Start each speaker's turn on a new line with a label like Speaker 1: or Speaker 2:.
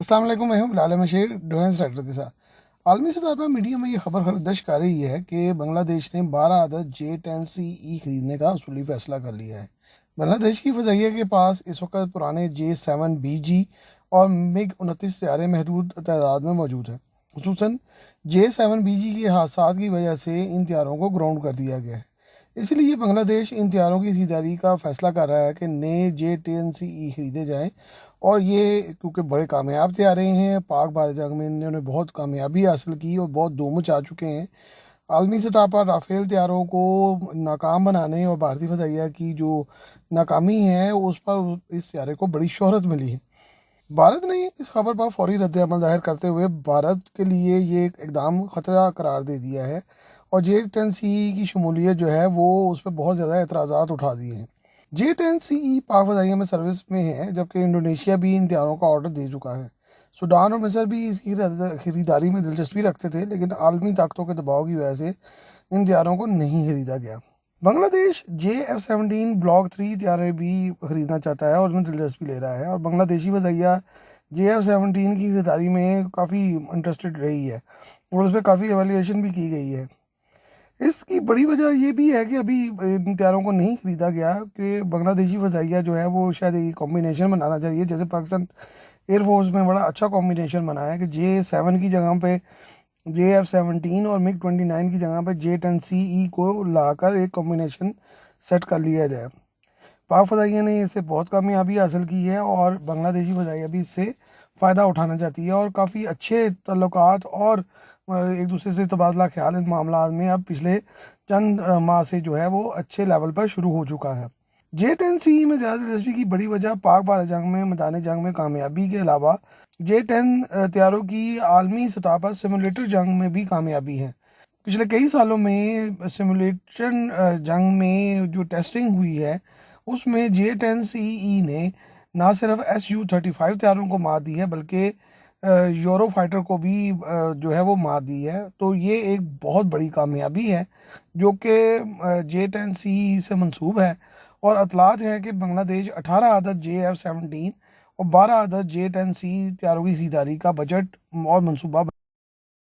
Speaker 1: السلام علیکم، میں ہوں بلال مشیر ڈیفینس ڈائریکٹر کے ساتھ۔ عالمی سطح پر میڈیا میں یہ خبر خردش کر رہی ہے کہ بنگلہ دیش نے 12 عدد J-10C خریدنے کا اصولی فیصلہ کر لیا ہے۔ بنگلہ دیش کی فضائیہ کے پاس اس وقت پرانے J-7BG اور MiG-29 طیارے محدود تعداد میں موجود ہیں۔ خصوصاً J-7BG کے حادثات کی وجہ سے ان طیاروں کو گراؤنڈ کر دیا گیا ہے۔ اسی لیے بنگلہ دیش ان طیاروں کی خریداری کا فیصلہ کر رہا ہے کہ نئے J-10C خریدے جائیں، اور یہ کیونکہ بڑے کامیاب طیارے ہیں، پاک بھارت جنگ میں انہوں نے بہت کامیابی حاصل کی اور بہت دھوم مچا چکے ہیں۔ عالمی سطح پر رافیل طیاروں کو ناکام بنانے اور بھارتی فضائیہ کی جو ناکامی ہے اس پر اس طیارے کو بڑی شہرت ملی ہے۔ بھارت نے اس خبر پر فوری رد عمل ظاہر کرتے ہوئے بھارت کے لیے یہ اقدام خطرہ قرار دے دیا ہے، اور J-10C کی شمولیت جو ہے وہ اس پہ بہت زیادہ اعتراضات اٹھا دیے ہیں۔ J-10C پاک فضائیہ میں سروس میں ہے، جبکہ انڈونیشیا بھی ان طیاروں کا آرڈر دے چکا ہے۔ سوڈان اور مصر بھی اس کی خریداری میں دلچسپی رکھتے تھے، لیکن عالمی طاقتوں کے دباؤ کی وجہ سے ان طیاروں کو نہیں خریدا گیا۔ بنگلہ دیش J-F-17 بلاک 3 طیارے بھی خریدنا چاہتا ہے اور اس میں دلچسپی لے رہا ہے، اور بنگلہ دیشی فضائیہ J-F-17 کی خریداری میں کافی انٹرسٹڈ رہی ہے اور اس پہ کافی ایویلیویشن بھی کی گئی ہے۔ اس کی بڑی وجہ یہ بھی ہے کہ ابھی ان طیاروں کو نہیں خریدا گیا کہ بنگلہ دیشی فضائیہ جو ہے وہ شاید ایک کمبینیشن بنانا چاہیے، جیسے پاکستان ایئر فورس میں بڑا اچھا کمبینیشن بنا ہے کہ J-7 کی جگہ پہ J-F-17 اور MiG-29 کی جگہ پہ J-10C کو لا کر ایک کمبینیشن سیٹ کر لیا جائے۔ پاک فضائیہ نے اس سے بہت کامیابی حاصل کی ہے اور بنگلہ دیشی فضائیہ بھی اس سے فائدہ اٹھانا چاہتی ہے، اور کافی اچھے تعلقات اور ایک دوسرے سے تبادلہ خیال ان معاملات میں اب پچھلے چند ماہ سے جو ہے وہ اچھے لیول پر شروع ہو چکا ہے۔ J-10C میں زیادہ دلچسپی کی بڑی وجہ پاک بھارت جنگ میں میدان جنگ میں کامیابی کے علاوہ J-10 طیاروں کی عالمی سطح پر سیمولیٹر جنگ میں بھی کامیابی ہے۔ پچھلے کئی سالوں میں سیمولیشن جنگ میں جو ٹیسٹنگ ہوئی ہے اس میں J-10C نے نہ صرف Su-35 طیاروں کو مات دی ہے، بلکہ یورو فائٹر کو بھی جو ہے وہ مات دی ہے۔ تو یہ ایک بہت بڑی کامیابی ہے جو کہ J-10C سے منسوب ہے، اور اطلاعات ہیں کہ بنگلہ دیش 18 عدد J-F-17 اور 12 عدد J-10C طیاروں کی خریداری کا بجٹ اور منصوبہ